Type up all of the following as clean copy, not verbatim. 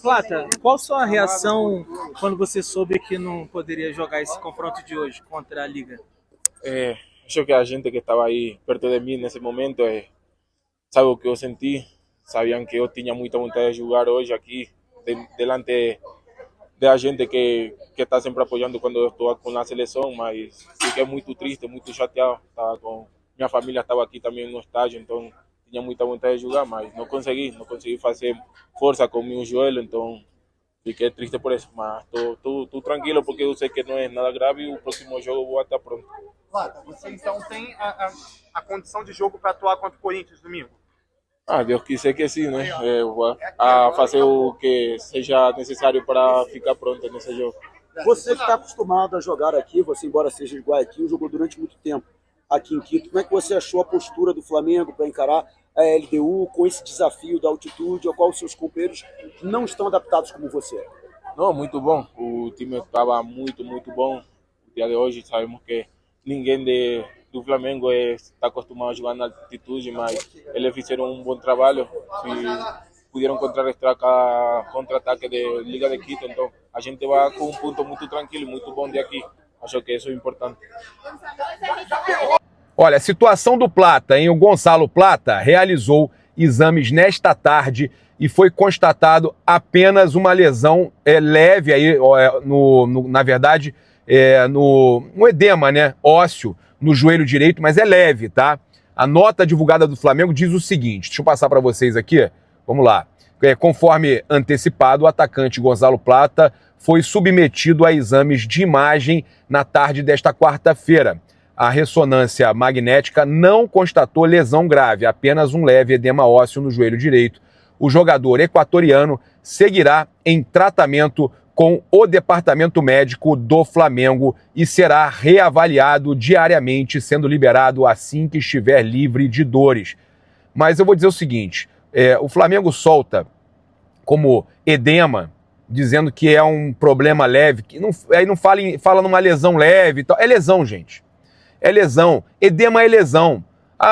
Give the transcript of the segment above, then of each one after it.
Plata, qual sua reação quando você soube que não poderia jogar esse confronto de hoje contra a Liga? Acho que a gente que estaba ahí perto de mí en ese momento sabe o que eu sentí. Sabían que eu tinha muita vontade de jogar hoje aqui delante de a gente que está sempre apoiando quando eu estou com a seleção, mas fiquei muito triste, muito chateado. Minha família estava aqui também no estádio, então tinha muita vontade de jogar, mas não consegui fazer força com o meu joelho, então fiquei triste por isso. Mas estou tranquilo porque eu sei que não é nada grave e o próximo jogo eu vou estar pronto. Plata, você então tem a condição de jogo para atuar contra o Corinthians domingo? Deus quiser que sim, né? A fazer o que seja necessário para ficar pronto nesse jogo. Você que está acostumado a jogar aqui, você embora seja de Guayaquil, jogou durante muito tempo aqui em Quito. Como é que você achou a postura do Flamengo para encarar a LDU com esse desafio da altitude, ao qual os seus companheiros não estão adaptados como você? Não, muito bom. O time estava muito bom. O dia de hoje sabemos que ninguém do Flamengo está acostumado a jogar na altitude, mas eles fizeram um bom trabalho. Puderam contrarrestar cada contra-ataque de Liga de Quito, então a gente vai com um ponto muito tranquilo, muito bom de aqui. Acho que isso é importante. Olha, a situação do Plata, hein? O Gonçalo Plata realizou exames nesta tarde e foi constatado apenas uma lesão leve aí, na verdade, no edema, né, ósseo no joelho direito, mas é leve, tá? A nota divulgada do Flamengo diz o seguinte, deixa eu passar para vocês aqui, vamos lá. Conforme antecipado, o atacante Gonçalo Plata foi submetido a exames de imagem na tarde desta quarta-feira. A ressonância magnética não constatou lesão grave, apenas um leve edema ósseo no joelho direito. O jogador equatoriano seguirá em tratamento com o departamento médico do Flamengo e será reavaliado diariamente, sendo liberado assim que estiver livre de dores. Mas eu vou dizer o seguinte, o Flamengo solta como edema, dizendo que é um problema leve, que não, aí não fala numa lesão leve e tal. É lesão, gente. É lesão. Edema é lesão.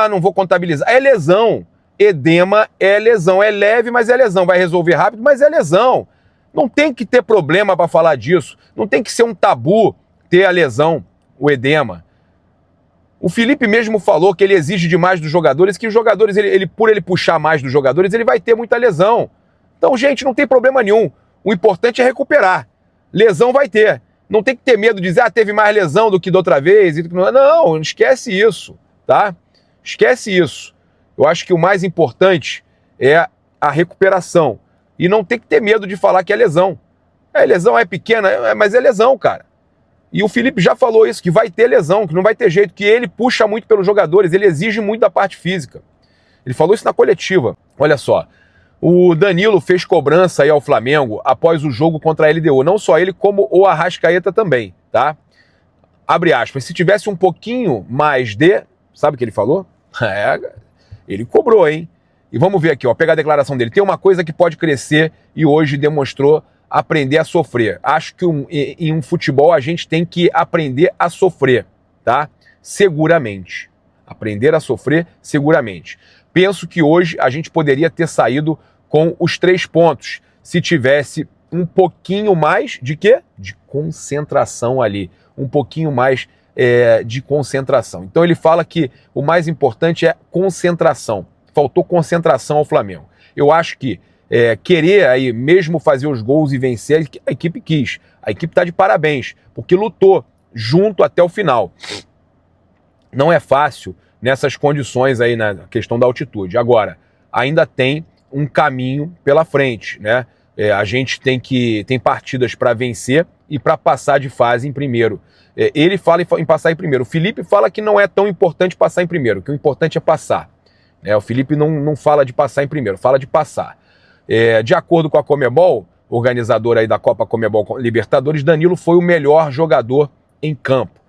Não vou contabilizar. É lesão. Edema é lesão. É leve, mas é lesão. Vai resolver rápido, mas é lesão. Não tem que ter problema para falar disso. Não tem que ser um tabu ter a lesão, o edema. O Felipe mesmo falou que ele exige demais dos jogadores, que os jogadores, por ele puxar mais dos jogadores, ele vai ter muita lesão. Então, gente, não tem problema nenhum. O importante é recuperar. Lesão vai ter. Não tem que ter medo de dizer, teve mais lesão do que da outra vez. Não, esquece isso, tá? Esquece isso. Eu acho que o mais importante é a recuperação. E não tem que ter medo de falar que é lesão. Lesão é pequena, mas é lesão, cara. E o Felipe já falou isso, que vai ter lesão, que não vai ter jeito, que ele puxa muito pelos jogadores, ele exige muito da parte física. Ele falou isso na coletiva. Olha só, o Danilo fez cobrança aí ao Flamengo após o jogo contra a LDU. Não só ele, como o Arrascaeta também, tá? Abre aspas, se tivesse um pouquinho mais de... Sabe o que ele falou? Ele cobrou, hein? E vamos ver aqui, ó, pegar a declaração dele. Tem uma coisa que pode crescer e hoje demonstrou aprender a sofrer. Acho que em um futebol a gente tem que aprender a sofrer, tá? Seguramente. Aprender a sofrer seguramente. Penso que hoje a gente poderia ter saído com os 3 pontos, se tivesse um pouquinho mais de quê? De concentração ali. Um pouquinho mais de concentração. Então ele fala que o mais importante é concentração. Faltou concentração ao Flamengo. Eu acho que querer aí mesmo fazer os gols e vencer, a equipe quis. A equipe está de parabéns, porque lutou junto até o final. Não é fácil nessas condições aí na questão da altitude. Agora, ainda tem um caminho pela frente, né? A gente tem partidas para vencer e para passar de fase em primeiro. Ele fala em passar em primeiro. O Felipe fala que não é tão importante passar em primeiro, que o importante é passar. O Felipe não fala de passar em primeiro, fala de passar. De acordo com a Conmebol, organizadora aí da Copa Conmebol Libertadores, Danilo foi o melhor jogador em campo.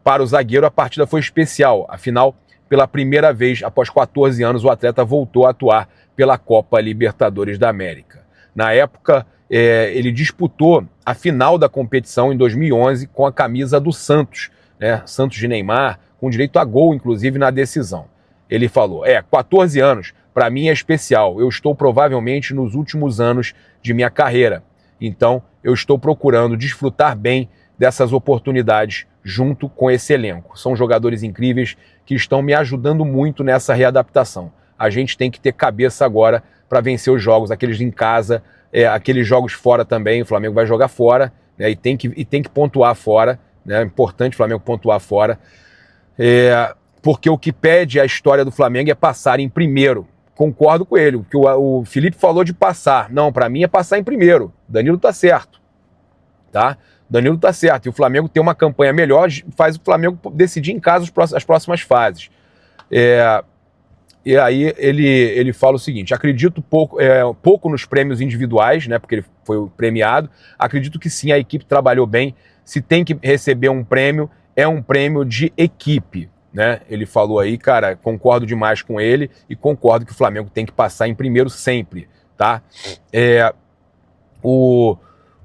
Para o zagueiro, a partida foi especial. Afinal, pela primeira vez, após 14 anos, o atleta voltou a atuar pela Copa Libertadores da América. Na época, ele disputou a final da competição em 2011 com a camisa do Santos, né? Santos de Neymar, com direito a gol, inclusive, na decisão. Ele falou, 14 anos, para mim é especial. Eu estou provavelmente nos últimos anos de minha carreira. Então, eu estou procurando desfrutar bem dessas oportunidades junto com esse elenco. São jogadores incríveis que estão me ajudando muito nessa readaptação. A gente tem que ter cabeça agora para vencer os jogos, aqueles em casa, aqueles jogos fora também. O Flamengo vai jogar fora, né, e tem que pontuar fora. Né, é importante o Flamengo pontuar fora. Porque o que pede a história do Flamengo é passar em primeiro. Concordo com ele, porque o Felipe falou de passar. Não, para mim é passar em primeiro. Danilo tá certo. Tá? Danilo tá certo. E o Flamengo tem uma campanha melhor, faz o Flamengo decidir em casa as próximas fases. E aí ele fala o seguinte: acredito pouco nos prêmios individuais, né, porque ele foi premiado. Acredito que sim, a equipe trabalhou bem. Se tem que receber um prêmio, é um prêmio de equipe. Né? Ele falou aí, cara, concordo demais com ele e concordo que o Flamengo tem que passar em primeiro sempre, tá? O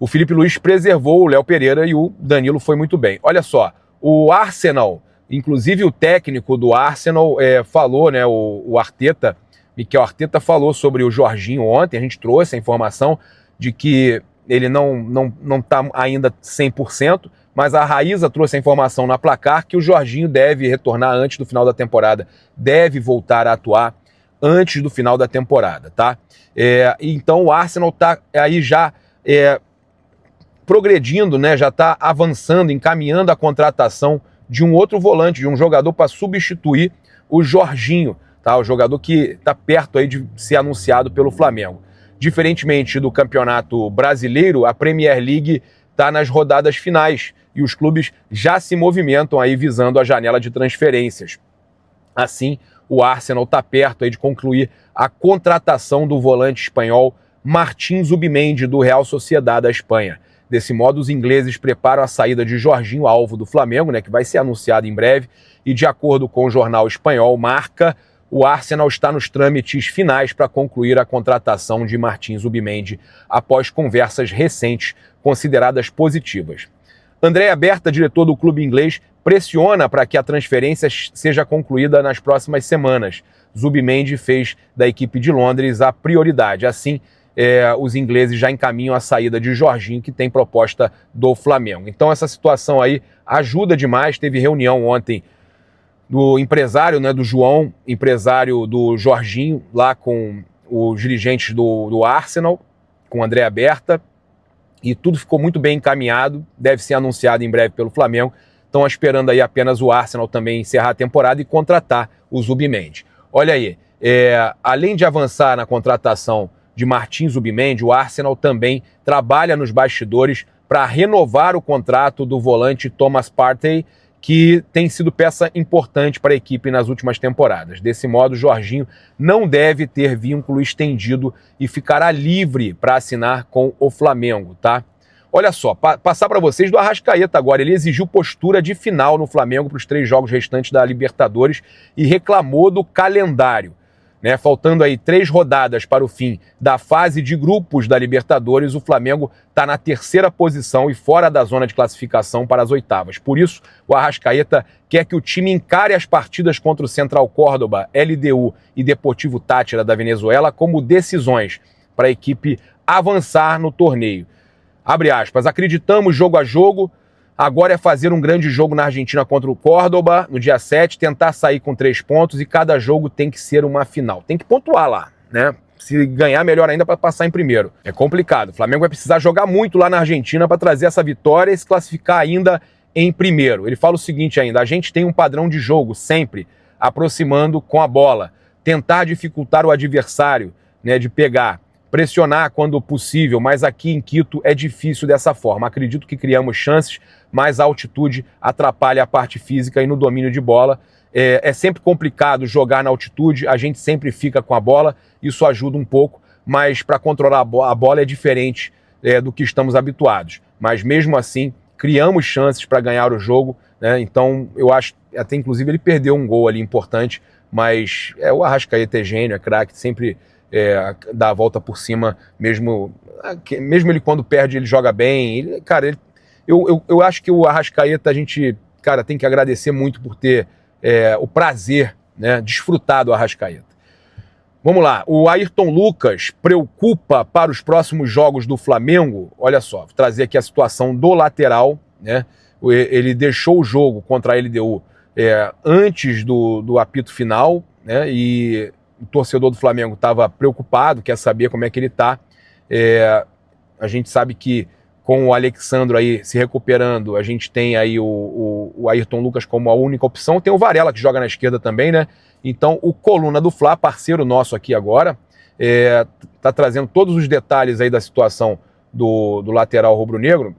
Felipe Luiz preservou o Léo Pereira e o Danilo foi muito bem. Olha só, o Arsenal, inclusive o técnico do Arsenal falou, né, o Arteta, Mikel Arteta falou sobre o Jorginho ontem. A gente trouxe a informação de que ele não tá ainda 100%, mas a Raíza trouxe a informação na Placar que o Jorginho deve retornar antes do final da temporada, deve voltar a atuar antes do final da temporada, tá? Então o Arsenal tá aí já progredindo, né? Já tá avançando, encaminhando a contratação de um outro volante, de um jogador para substituir o Jorginho, tá? O jogador que tá perto aí de ser anunciado pelo Flamengo. Diferentemente do Campeonato Brasileiro, a Premier League está nas rodadas finais e os clubes já se movimentam aí visando a janela de transferências. Assim, o Arsenal está perto aí de concluir a contratação do volante espanhol Martín Zubimendi, do Real Sociedad da Espanha. Desse modo, os ingleses preparam a saída de Jorginho, alvo do Flamengo, né, que vai ser anunciado em breve, e de acordo com o jornal espanhol Marca, o Arsenal está nos trâmites finais para concluir a contratação de Martín Zubimendi após conversas recentes consideradas positivas. Andréa Berta, diretor do clube inglês, pressiona para que a transferência seja concluída nas próximas semanas. Zubimendi fez da equipe de Londres a prioridade. Assim, os ingleses já encaminham a saída de Jorginho, que tem proposta do Flamengo. Então essa situação aí ajuda demais. Teve reunião ontem do empresário, né, do João, empresário do Jorginho, lá com os dirigentes do Arsenal, com Andréa Berta, e tudo ficou muito bem encaminhado, deve ser anunciado em breve pelo Flamengo. Estão esperando aí apenas o Arsenal também encerrar a temporada e contratar o Zubimendi. Olha aí, além de avançar na contratação de Martín Zubimendi, o Arsenal também trabalha nos bastidores para renovar o contrato do volante Thomas Partey, que tem sido peça importante para a equipe nas últimas temporadas. Desse modo, Jorginho não deve ter vínculo estendido e ficará livre para assinar com o Flamengo, tá? Olha só, passar para vocês do Arrascaeta agora. Ele exigiu postura de final no Flamengo para os 3 jogos restantes da Libertadores e reclamou do calendário. Né, faltando aí 3 rodadas para o fim da fase de grupos da Libertadores, o Flamengo está na 3ª posição e fora da zona de classificação para as 8ª. Por isso, o Arrascaeta quer que o time encare as partidas contra o Central Córdoba, LDU e Deportivo Táchira da Venezuela como decisões para a equipe avançar no torneio. Abre aspas, acreditamos jogo a jogo. Agora é fazer um grande jogo na Argentina contra o Córdoba, no dia 7, tentar sair com 3 pontos e cada jogo tem que ser uma final. Tem que pontuar lá, né? Se ganhar, melhor ainda para passar em primeiro. É complicado. O Flamengo vai precisar jogar muito lá na Argentina para trazer essa vitória e se classificar ainda em primeiro. Ele fala o seguinte ainda: a gente tem um padrão de jogo sempre aproximando com a bola, tentar dificultar o adversário, né, de pegar, pressionar quando possível, mas aqui em Quito é difícil dessa forma. Acredito que criamos chances, mas a altitude atrapalha a parte física e no domínio de bola. É sempre complicado jogar na altitude, a gente sempre fica com a bola, isso ajuda um pouco, mas para controlar a bola é diferente do que estamos habituados. Mas mesmo assim, criamos chances para ganhar o jogo, né? Então eu acho, até inclusive ele perdeu um gol ali importante, mas o Arrascaeta é gênio, é craque, sempre dá a volta por cima, mesmo ele quando perde ele joga bem. Eu acho que o Arrascaeta a gente, cara, tem que agradecer muito por ter o prazer, né, desfrutar do Arrascaeta. Vamos lá, o Ayrton Lucas preocupa para os próximos jogos do Flamengo. Olha só, vou trazer aqui a situação do lateral, né? Ele deixou o jogo contra a LDU antes do apito final, né? E o torcedor do Flamengo estava preocupado, quer saber como é que ele está. A gente sabe que com o Alexandro aí se recuperando, a gente tem aí o Ayrton Lucas como a única opção. Tem o Varela que joga na esquerda também, né? Então o Coluna do Fla, parceiro nosso aqui agora, tá trazendo todos os detalhes aí da situação do lateral rubro-negro.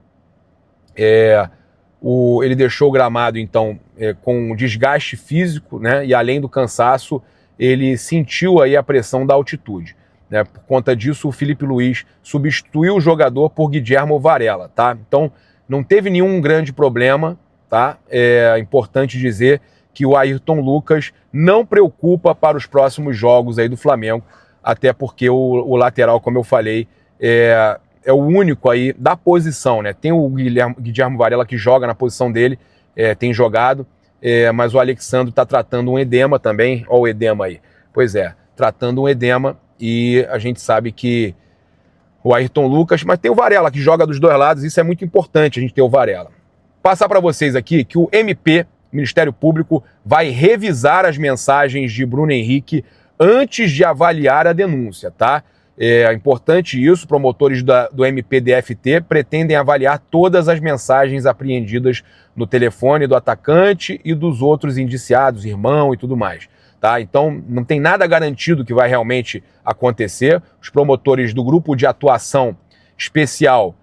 Ele deixou o gramado, então, com desgaste físico, né? E além do cansaço, ele sentiu aí a pressão da altitude, né? Por conta disso, o Felipe Luiz substituiu o jogador por Guilhermo Varela, tá? Então, não teve nenhum grande problema, tá? É importante dizer que o Ayrton Lucas não preocupa para os próximos jogos aí do Flamengo, até porque o lateral, como eu falei, é o único aí da posição, né? Tem o Guilhermo Varela que joga na posição dele, tem jogado, mas o Alexandre está tratando um edema também. Olha o edema aí. Pois tratando um edema, e a gente sabe que o Ayrton Lucas, mas tem o Varela que joga dos dois lados, isso é muito importante a gente ter o Varela. Passar para vocês aqui que o MP, Ministério Público, vai revisar as mensagens de Bruno Henrique antes de avaliar a denúncia, tá? É importante isso, promotores do MPDFT pretendem avaliar todas as mensagens apreendidas no telefone do atacante e dos outros indiciados, irmão e tudo mais, tá? Então não tem nada garantido que vai realmente acontecer. Os promotores do Grupo de Atuação Especial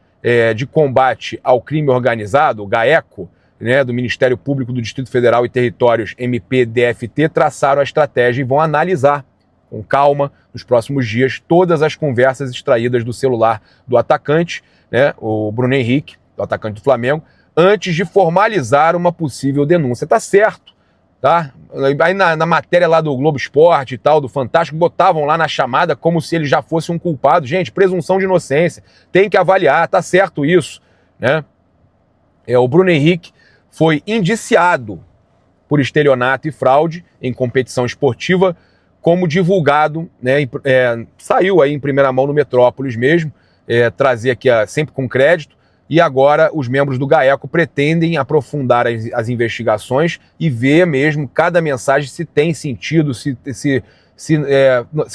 de Combate ao Crime Organizado, o GAECO, né, do Ministério Público do Distrito Federal e Territórios, MPDFT, traçaram a estratégia e vão analisar com calma, nos próximos dias, todas as conversas extraídas do celular do atacante, né, o Bruno Henrique, do atacante do Flamengo, antes de formalizar uma possível denúncia. Tá certo, tá? Aí na matéria lá do Globo Esporte e tal, do Fantástico, botavam lá na chamada como se ele já fosse um culpado. Gente, presunção de inocência, tem que avaliar, tá certo isso, né? O Bruno Henrique foi indiciado por estelionato e fraude em competição esportiva, como divulgado, né, saiu aí em primeira mão no Metrópolis mesmo, trazer aqui sempre com crédito, e agora os membros do GAECO pretendem aprofundar as investigações e ver mesmo cada mensagem se tem sentido, se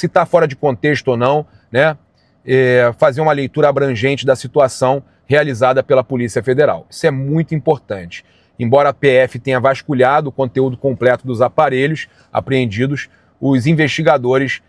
está fora de contexto ou não, né, fazer uma leitura abrangente da situação realizada pela Polícia Federal. Isso é muito importante. Embora a PF tenha vasculhado o conteúdo completo dos aparelhos apreendidos, os investigadores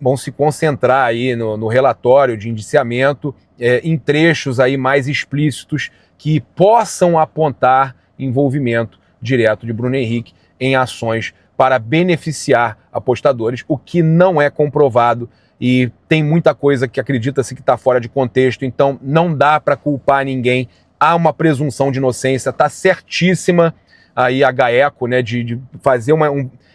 vão se concentrar aí no relatório de indiciamento em trechos aí mais explícitos que possam apontar envolvimento direto de Bruno Henrique em ações para beneficiar apostadores, o que não é comprovado, e tem muita coisa que acredita-se que está fora de contexto, então não dá para culpar ninguém. Há uma presunção de inocência, está certíssima aí a GAECO, né, de fazer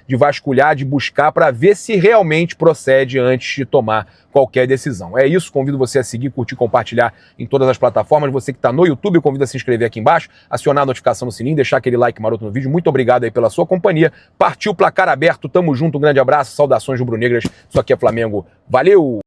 de vasculhar, de buscar para ver se realmente procede antes de tomar qualquer decisão. É isso, convido você a seguir, curtir, compartilhar em todas as plataformas. Você que está no YouTube, convido a se inscrever aqui embaixo, acionar a notificação no sininho, deixar aquele like maroto no vídeo. Muito obrigado aí pela sua companhia. Partiu, placar aberto, tamo junto, um grande abraço, saudações rubro-negras. Isso aqui é Flamengo. Valeu!